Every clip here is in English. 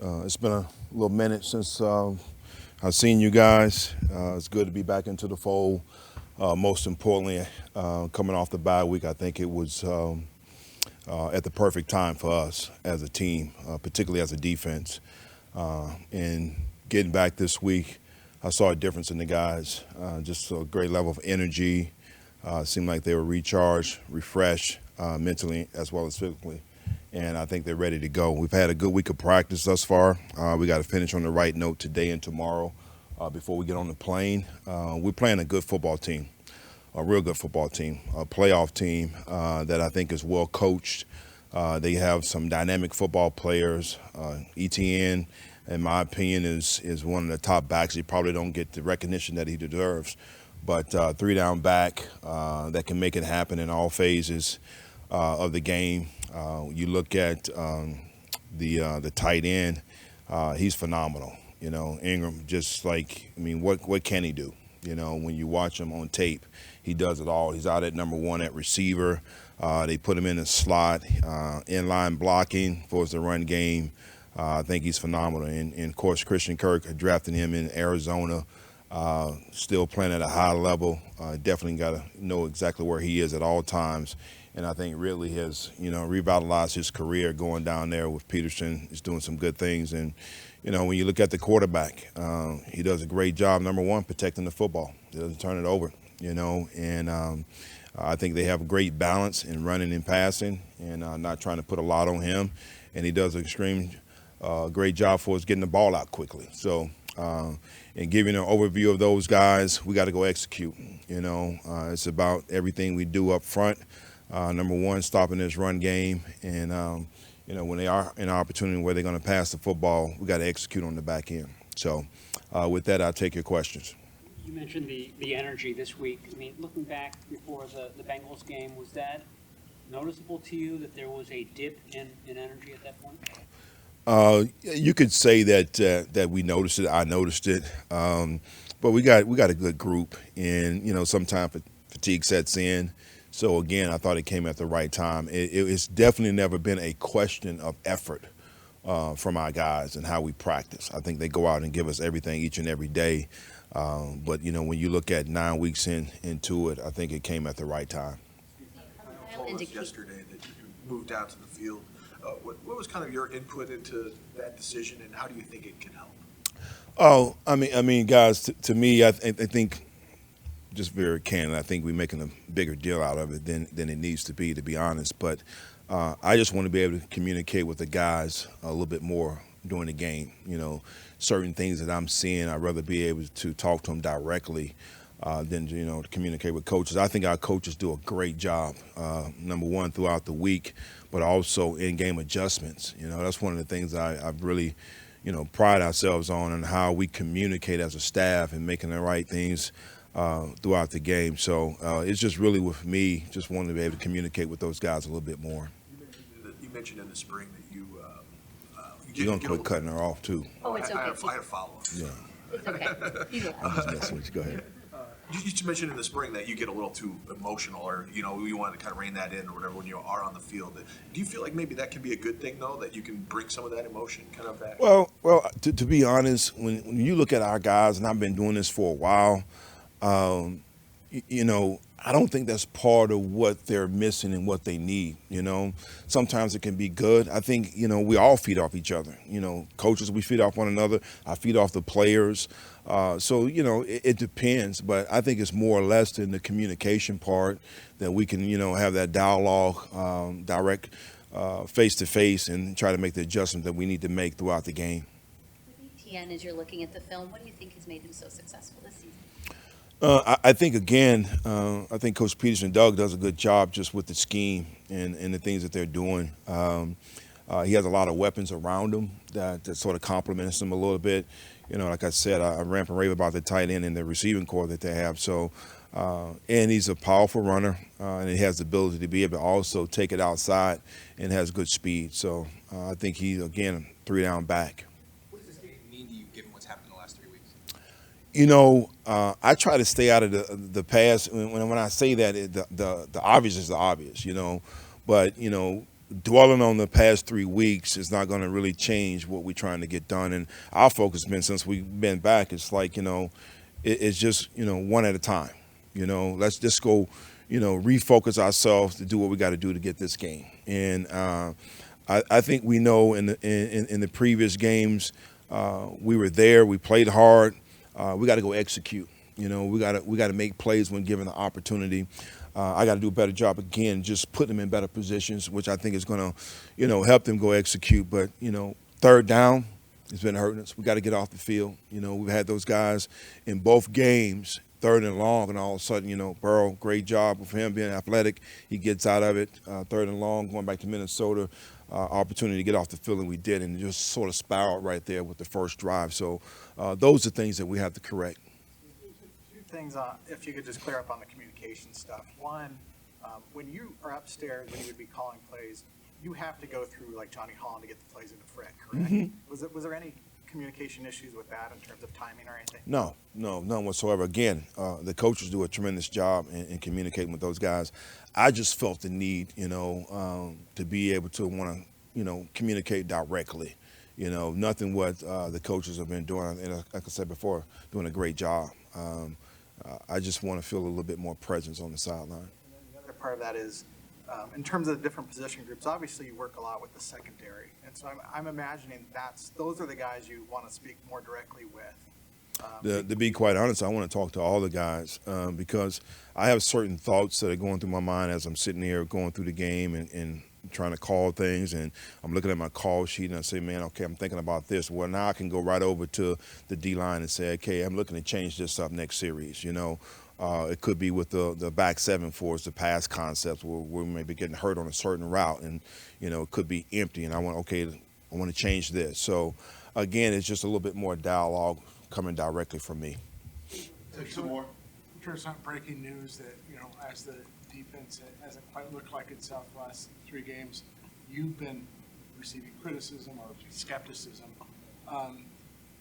It's been a little minute since I've seen you guys. It's good to be back into the fold. Most importantly, coming off the bye week, I think it was at the perfect time for us as a team, particularly as a defense. And getting back this week, I saw a difference in the guys. Just a great level of energy. Seemed like they were recharged, refreshed, mentally as well as physically. And I think they're ready to go. We've had a good week of practice thus far. We got to finish on the right note today and tomorrow before we get on the plane. We're playing a good football team, a real good football team, a playoff team that I think is well coached. They have some dynamic football players. ETN, in my opinion, is one of the top backs. He probably don't get the recognition that he deserves, but three-down back that can make it happen in all phases of the game. You look at the tight end, he's phenomenal. You know, Ingram, just like, I mean, what can he do? You know, when you watch him on tape, he does it all. He's out at number one at receiver. They put him in the slot, inline blocking for the run game. I think he's phenomenal. And of course, Christian Kirk drafting him in Arizona, still playing at a high level. Definitely got to know exactly where he is at all times. And I think really has, revitalized his career going down there with Peterson. He's doing some good things. And, when you look at the quarterback, he does a great job, number one, protecting the football. He doesn't turn it over, And I think they have a great balance in running and passing and not trying to put a lot on him. And he does an extreme great job for us getting the ball out quickly. So, and giving an overview of those guys, we got to go execute. It's about everything we do up front. Number one, stopping this run game. And, when they are in an opportunity where they're going to pass the football, we got to execute on the back end. So with that, I'll take your questions. You mentioned the energy this week. I mean, looking back before the Bengals game, was that noticeable to you that there was a dip in energy at that point? You could say that we noticed it. I noticed it. But we got a good group. And, sometimes fatigue sets in. So, again, I thought it came at the right time. It's definitely never been a question of effort from our guys and how we practice. I think they go out and give us everything each and every day. But, when you look at 9 weeks into it, I think it came at the right time. You told us yesterday that you moved out to the field. What was kind of your input into that decision, and how do you think it can help? Oh, I mean, guys, to me, I think – just very candid, I think we're making a bigger deal out of it than it needs to be honest. But I just want to be able to communicate with the guys a little bit more during the game. Certain things that I'm seeing, I'd rather be able to talk to them directly than, to communicate with coaches. I think our coaches do a great job, number one, throughout the week, but also in-game adjustments. That's one of the things I've really, pride ourselves on and how we communicate as a staff and making the right things throughout the game. So it's just really with me, just wanting to be able to communicate with those guys a little bit more. You mentioned in the spring that you You're going to quit cutting her off, too. Oh, it's okay. I had a follow-up. Yeah. It's okay. I'm just messing with you. Go ahead. You mentioned in the spring that you get a little too emotional, or you want to kind of rein that in or whatever when you are on the field. Do you feel like maybe that can be a good thing, though, that you can bring some of that emotion kind of back? Well, to be honest, when you look at our guys, and I've been doing this for a while, I don't think that's part of what they're missing and what they need. Sometimes it can be good. I think, we all feed off each other. Coaches, we feed off one another. I feed off the players. So, it depends. But I think it's more or less in the communication part that we can, have that dialogue, direct, face-to-face, and try to make the adjustments that we need to make throughout the game. With ETN, as you're looking at the film, what do you think has made him so successful this season? I think, again, I think Coach Peterson and Doug does a good job just with the scheme and the things that they're doing. He has a lot of weapons around him that sort of complements him a little bit. Like I said, I rant and rave about the tight end and the receiving core that they have. So, and he's a powerful runner, and he has the ability to be able to also take it outside and has good speed. So I think he's, again, three-down back. What does this game mean to you, given what's happened in the last 3 weeks? I try to stay out of the past. When I say that, the obvious is the obvious, But, dwelling on the past 3 weeks is not going to really change what we're trying to get done. And our focus has been, since we've been back, it's like, it's just, one at a time. Let's just go, refocus ourselves to do what we got to do to get this game. And I think we know in the previous games, we were there, we played hard. We got to go execute. We got to make plays when given the opportunity. I got to do a better job again, just putting them in better positions, which I think is going to, help them go execute. But third down has been hurting us. We got to get off the field. We've had those guys in both games, third and long, and all of a sudden, Burrow, great job of him being athletic. He gets out of it. Third and long, going back to Minnesota, opportunity to get off the field, and we did, and just sort of spiraled right there with the first drive. So those are things that we have to correct. Two things, if you could just clear up on the communication stuff. One, when you are upstairs, when you would be calling plays, you have to go through like Johnny Holland to get the plays into Fred, correct? Mm-hmm. Was there any communication issues with that in terms of timing or anything? No, none whatsoever. Again, the coaches do a tremendous job in communicating with those guys. I just felt the need, to be able to want to, communicate directly. Nothing what the coaches have been doing, and like I said before, doing a great job. I just want to feel a little bit more presence on the sideline. And then the other part of that is, in terms of the different position groups, obviously you work a lot with the secondary, and so I'm imagining those are the guys you want to speak more directly with. To be quite honest, I want to talk to all the guys because I have certain thoughts that are going through my mind as I'm sitting here going through the game and trying to call things, and I'm looking at my call sheet and I say, man, okay, I'm thinking about this. Well, now I can go right over to the D-line and say, okay, I'm looking to change this up next series. It could be with the back seven for us, the pass concepts where we may be getting hurt on a certain route, and it could be empty, and I want to change this. So again, it's just a little bit more dialogue coming directly from me. Take some more. I'm sure it's not breaking news that, as the defense hasn't quite looked like itself the last 3 games, you've been receiving criticism or skepticism.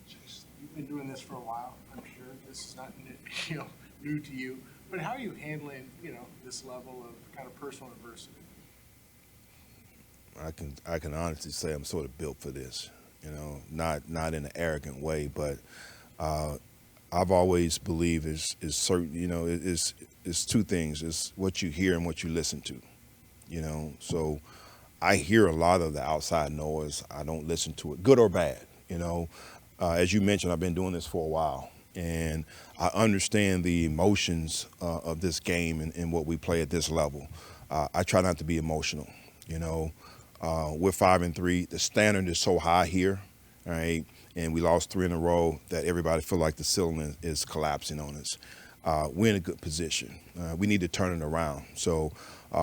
You've been doing this for a while. I'm sure this is not new to you. But how are you handling, this level of kind of personal adversity? I can honestly say I'm sort of built for this. Not in an arrogant way, but I've always believed is certain. It's 2 things: it's what you hear and what you listen to. So I hear a lot of the outside noise. I don't listen to it, good or bad. As you mentioned, I've been doing this for a while, and I understand the emotions of this game and what we play at this level. I try not to be emotional. We're 5-3. The standard is so high here, all right, and we lost 3 in a row that everybody feel like the ceiling is collapsing on us. We're in a good position. We need to turn it around. So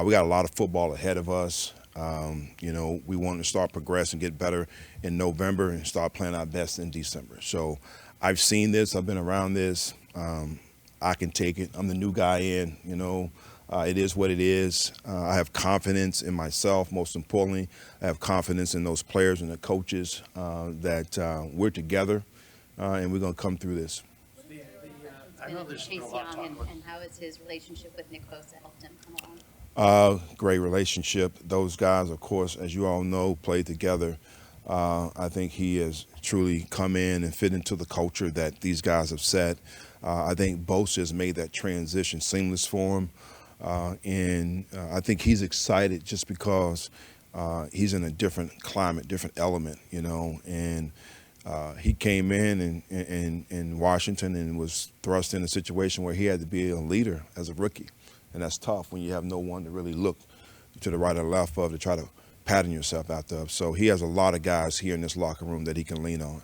we got a lot of football ahead of us. We want to start progressing, get better in November, and start playing our best in December. So I've seen this. I've been around this. I can take it. I'm the new guy in. It is what it is. I have confidence in myself. Most importantly, I have confidence in those players and the coaches that we're together, and we're going to come through this. I know there's been a Chase lot of Young, talk. and how has his relationship with Nick Bosa helped him come along? Great relationship. Those guys, of course, as you all know, played together. I think he has truly come in and fit into the culture that these guys have set. I think Bosa has made that transition seamless for him. And I think he's excited just because he's in a different climate, different element, and he came in Washington and was thrust in a situation where he had to be a leader as a rookie. And that's tough when you have no one to really look to the right or left of to try to pattern yourself after. So he has a lot of guys here in this locker room that he can lean on.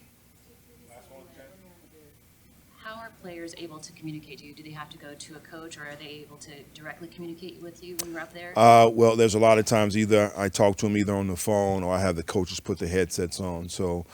How are players able to communicate to you? Do they have to go to a coach, or are they able to directly communicate with you when you're up there? Well, there's a lot of times either I talk to them either on the phone or I have the coaches put the headsets on. So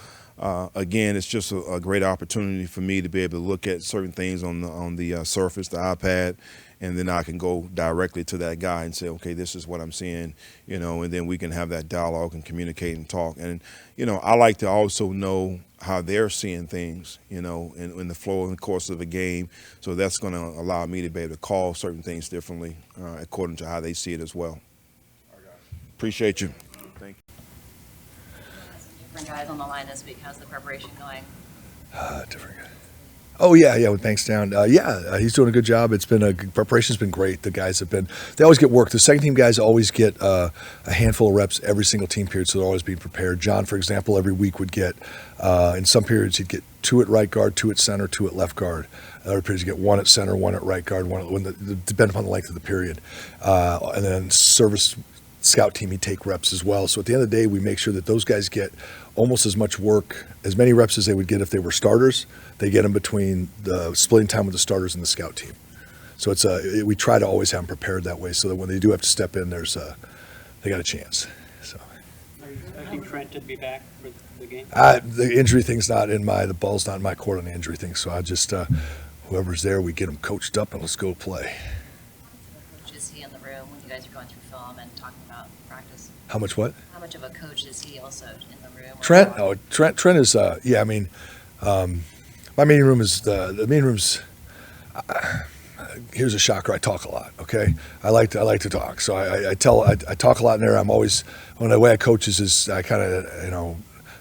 again, it's just a great opportunity for me to be able to look at certain things on the Surface, the iPad, and then I can go directly to that guy and say, okay, this is what I'm seeing, and then we can have that dialogue and communicate and talk. And, I like to also know how they're seeing things, in the flow and the course of a game. So that's going to allow me to be able to call certain things differently according to how they see it as well. Appreciate you. different guys on the line this week. How's the preparation going? Different guy. Oh yeah, with Bankstown. He's doing a good job. Preparation's been great. The guys they always get work. The second team guys always get a handful of reps every single team period, so they're always being prepared. John, for example, every week would get, in some periods he'd get 2 at right guard, 2 at center, 2 at left guard. Other periods you get 1 at center, 1 at right guard, depending upon the length of the period. And then service scout team, he'd take reps as well. So at the end of the day, we make sure that those guys get almost as much work, as many reps as they would get if they were starters. They get them between the splitting time with the starters and the scout team. So we try to always have them prepared that way so that when they do have to step in, they got a chance. So. Are you expecting Trent to be back for the game? The injury thing's the ball's not in my court on the injury thing. So I just, whoever's there, we get them coached up and let's go play. Coach is he in the room when you guys are going through film and talking about practice? How much what? How much of a coach is he also in the room? Trent? Oh, Trent is, my meeting room is the meeting room's. Here's a shocker. I talk a lot. Okay, I like to talk. So I talk a lot in there. I'm always the way I coach is I kind of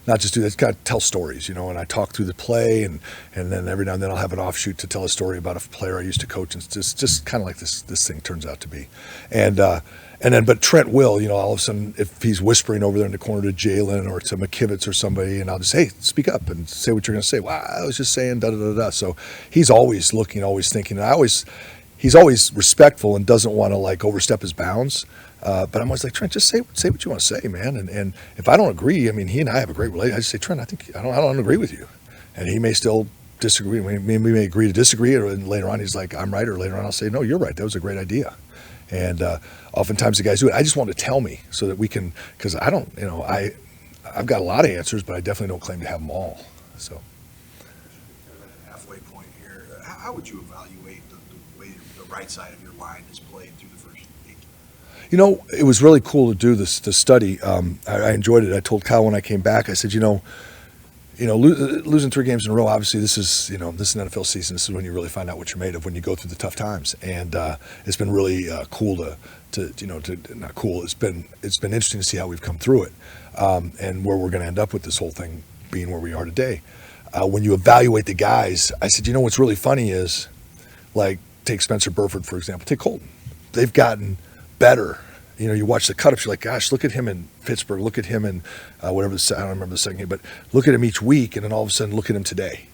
not just do that. Kind of tell stories, and I talk through the play and then every now and then I'll have an offshoot to tell a story about a player I used to coach, and it's just kind of like this thing turns out to be, but Trent will, all of a sudden, if he's whispering over there in the corner to Jalen or to McKivitz or somebody, and I'll just, hey, speak up and say what you're going to say. Wow, I was just saying da-da-da-da. So he's always looking, always thinking. And he's always respectful and doesn't want to, overstep his bounds. But I'm always like, Trent, just say what you want to say, man. And if I don't agree, he and I have a great relationship. I just say, Trent, I don't agree with you. And he may still disagree. We may agree to disagree, or later on he's like, I'm right, or later on I'll say, no, you're right. That was a great idea. And oftentimes the guys do it. I just want to tell me so that we can, because I don't, I've got a lot of answers, but I definitely don't claim to have them all. So. Halfway point here. How would you evaluate the way the right side of your line has played through the first week? It was really cool to do the study. I enjoyed it. I told Kyle when I came back, I said, losing 3 games in a row, obviously this is an NFL season. This is when you really find out what you're made of, when you go through the tough times. And it's been really cool not cool. It's been interesting to see how we've come through it, and where we're going to end up with this whole thing being where we are today. When you evaluate the guys, I said, what's really funny is, take Spencer Burford, for example, take Colton. They've gotten better. You watch the cut-ups, you're like, gosh, look at him in Pittsburgh, look at him in I don't remember the second game, but look at him each week, and then all of a sudden, look at him today.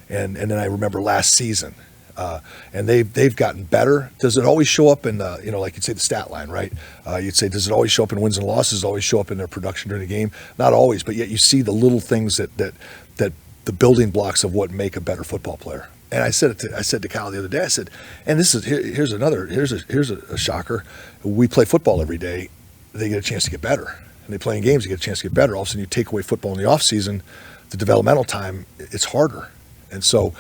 And then I remember last season, and they've gotten better. Does it always show up in like you'd say the stat line, right? You'd say, does it always show up in wins and losses? Always show up in their production during the game? Not always, but yet you see the little things that the building blocks of what make a better football player. And I said to Kyle the other day, I said, and here's a shocker. We play football every day. They get a chance to get better. And they play in games, you get a chance to get better. All of a sudden you take away football in the off season, the developmental time, it's harder. And so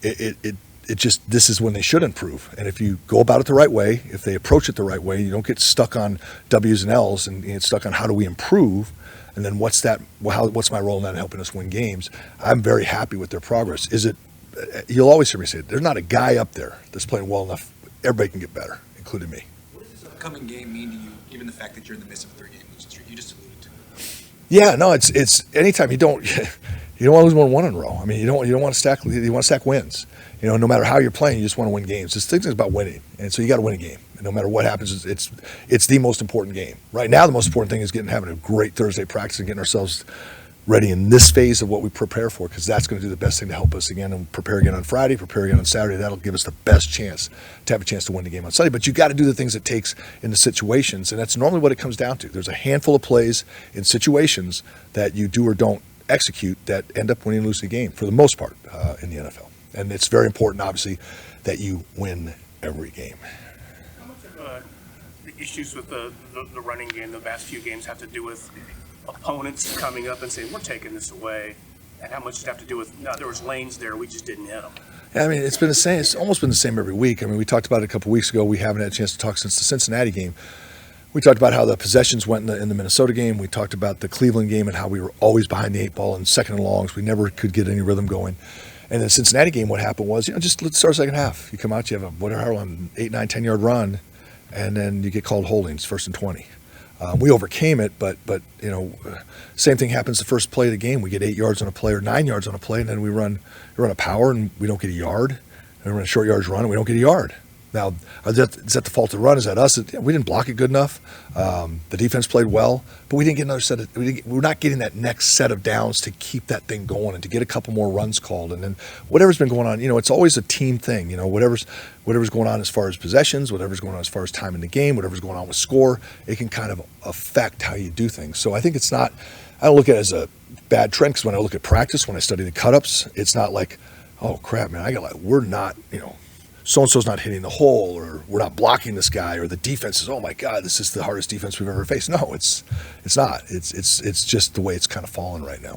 this is when they should improve. And if you go about it the right way, if they approach it the right way, you don't get stuck on W's and L's and get stuck on how do we improve, and then what's my role in that in helping us win games. I'm very happy with their progress. You'll always hear me say it, there's not a guy up there that's playing well enough. Everybody can get better, including me. What does this upcoming game mean to you, given the fact that you're in the midst of a 3-game losing streak? You just alluded to it. Yeah, no, it's anytime you don't want to lose more than 1 in a row. You don't want to stack. You want to stack wins. No matter how you're playing, you just want to win games. This thing is about winning, and so you got to win a game. And no matter what happens, it's the most important game right now. The most important thing is having a great Thursday practice and getting ourselves ready in this phase of what we prepare for, because that's going to do the best thing to help us again, and prepare again on Friday, prepare again on Saturday. That'll give us the best chance to have a chance to win the game on Sunday. But you got to do the things it takes in the situations, and that's normally what it comes down to. There's a handful of plays in situations that you do or don't execute that end up winning and losing the game for the most part in the NFL. And it's very important, obviously, that you win every game. How much of the issues with the running game the past few games have to do with opponents coming up and saying, we're taking this away, and how much does it have to do with, no, there was lanes there, we just didn't hit them? Yeah, it's been the same. It's almost been the same every week. We talked about it a couple weeks ago. We haven't had a chance to talk since the Cincinnati game. We talked about how the possessions went in the Minnesota game. We talked about the Cleveland game and how we were always behind the 8 ball and second and longs. We never could get any rhythm going. And the Cincinnati game, what happened was, just let's start second half. You come out, you have an 8, 9, 10 yard run, and then you get called holdings, 1st and 20. We overcame it, but same thing happens the first play of the game. We get 8 yards on a play or 9 yards on a play, and then we run a power and we don't get a yard. And we run a short yards run and we don't get a yard. Now, is that the fault of the run? Is that us? We didn't block it good enough. The defense played well, but we didn't get another set of. We're not getting that next set of downs to keep that thing going and to get a couple more runs called. And then whatever's been going on, it's always a team thing. Whatever's going on as far as possessions, whatever's going on as far as time in the game, whatever's going on with score, it can kind of affect how you do things. So I think it's not. I don't look at it as a bad trend, because when I look at practice, when I study the cut-ups, it's not like, oh crap, man, we're not, so-and-so's not hitting the hole, or we're not blocking this guy, or the defense is, oh my God, this is the hardest defense we've ever faced. No, it's not. It's just the way it's kind of fallen right now.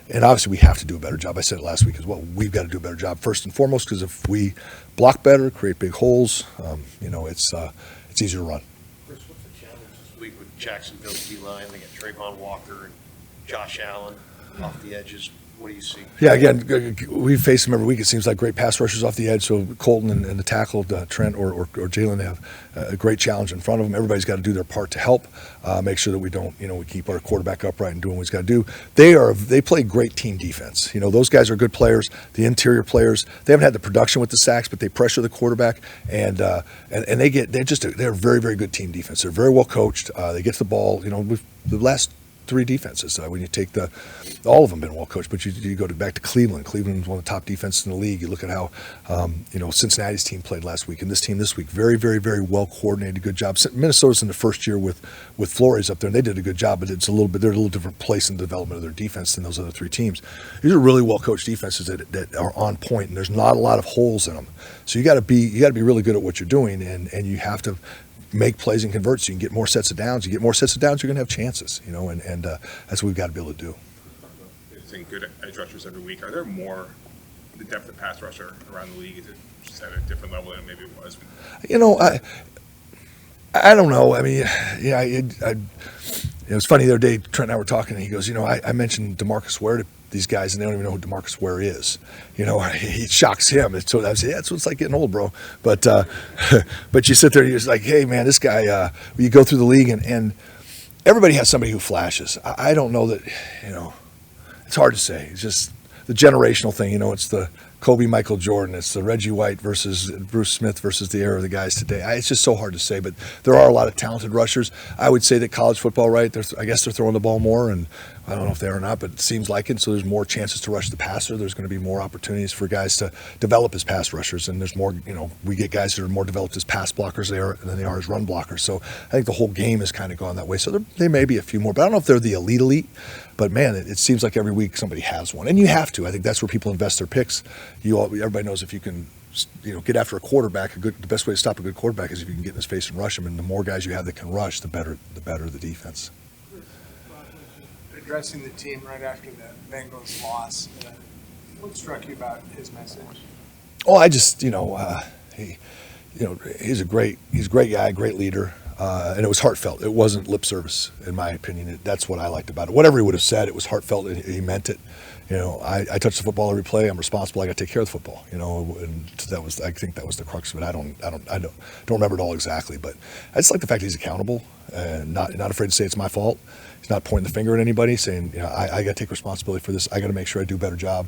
And obviously we have to do a better job. I said it last week as well. We've got to do a better job first and foremost, because if we block better, create big holes, it's easier to run. Chris, what's the challenge this week with Jacksonville's D-line? They got Trayvon Walker and Josh Allen off the edges. What do you see? Yeah, again, we face them every week. It seems like great pass rushers off the edge. So Colton and the tackle, Trent or Jalen, have a great challenge in front of them. Everybody's got to do their part to help, make sure that we don't, we keep our quarterback upright and doing what he's got to do. They play great team defense. Those guys are good players. The interior players, they haven't had the production with the sacks, but they pressure the quarterback, and they're very, very good team defense. They're very well coached. They get to the ball. The last 3 defenses. When you take all of them been well coached, but you go back to Cleveland. Cleveland's one of the top defenses in the league. You look at how Cincinnati's team played last week, and this team this week, very, very, very well coordinated, good job. Minnesota's in the first year with Flores up there, and they did a good job, but they're a little different place in the development of their defense than those other 3 teams. These are really well coached defenses that are on point, and there's not a lot of holes in them. So you got to be really good at what you're doing, and you have to make plays and convert so you can get more sets of downs. You get more sets of downs, you're going to have chances, and that's what we've got to be able to do. You're seeing good edge rushers every week. Are there more, the depth of pass rusher around the league? Is it just at a different level than maybe it was? I don't know. I mean, yeah, it was funny the other day, Trent and I were talking, and he goes, I mentioned DeMarcus Ware to these guys, and they don't even know who DeMarcus Ware is. He shocks him. So I say, yeah, that's what it's like getting old, bro. But you sit there and you're just like, hey, man, this guy, you go through the league, and everybody has somebody who flashes. I don't know that, it's hard to say. It's just the generational thing. It's the Kobe, Michael Jordan. It's the Reggie White versus Bruce Smith versus the era of the guys today. It's just so hard to say, but there are a lot of talented rushers. I would say that college football, right, I guess they're throwing the ball more, and I don't know if they are or not, but it seems like it. So there's more chances to rush the passer. There's going to be more opportunities for guys to develop as pass rushers, and there's more, we get guys that are more developed as pass blockers than they are as run blockers. So I think the whole game has kind of gone that way. So there may be a few more, but I don't know if they're the elite. But man, it seems like every week somebody has one, and you have to. I think that's where people invest their picks. Everybody knows if you can, get after a quarterback. The best way to stop a good quarterback is if you can get in his face and rush him. And the more guys you have that can rush, the better the defense. Addressing the team right after the Bengals loss, what struck you about his message? Oh, I just, he's a great guy, great leader. And it was heartfelt. It wasn't lip service, in my opinion. That's what I liked about it. Whatever he would have said, it was heartfelt, and he meant it. I touch the football every play. I'm responsible. I got to take care of the football. And I think that was the crux of it. I don't remember it all exactly, but I just like the fact that he's accountable and not afraid to say it's my fault. He's not pointing the finger at anybody, saying, I got to take responsibility for this. I got to make sure I do a better job.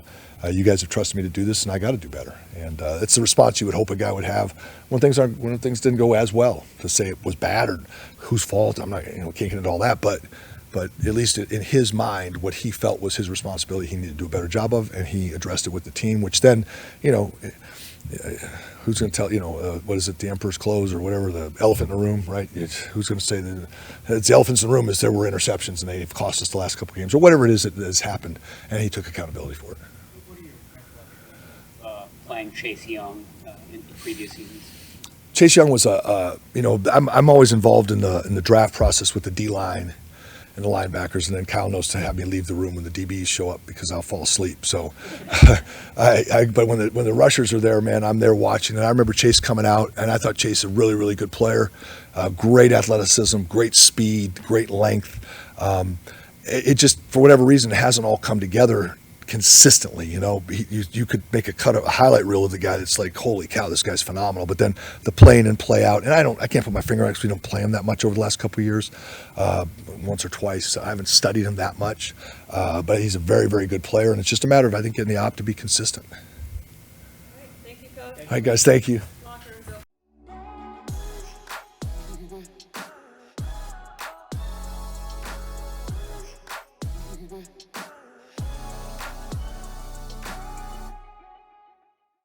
You guys have trusted me to do this, and I got to do better. And it's the response you would hope a guy would have when things didn't go as well. To say it was bad or whose fault, I'm not can't get into all that, but at least in his mind, what he felt was his responsibility, he needed to do a better job of, and he addressed it with the team. Which then, who's going to tell, what is it, the emperor's clothes or whatever, the elephant in the room, right? Who's going to say that it's the elephants in the room is there were interceptions and they've cost us the last couple of games or whatever it is that has happened, and he took accountability for it. Playing Chase Young in the previous seasons? Chase Young was I'm always involved in the draft process with the D-line and the linebackers, and then Kyle knows to have me leave the room when the DBs show up because I'll fall asleep. So, but when the rushers are there, man, I'm there watching. And I remember Chase coming out, and I thought Chase a really, really good player, great athleticism, great speed, great length. It just, for whatever reason, it hasn't all come together consistently. You could make a highlight reel of the guy that's like, holy cow, this guy's phenomenal. But then the play in and play out, and I can't put my finger on it because we don't play him that much over the last couple of years, once or twice. So I haven't studied him that much, but he's a very, very good player, and it's just a matter of, I think, getting the op to be consistent. Thank you, Coach. All right, guys, thank you. Locker room's open.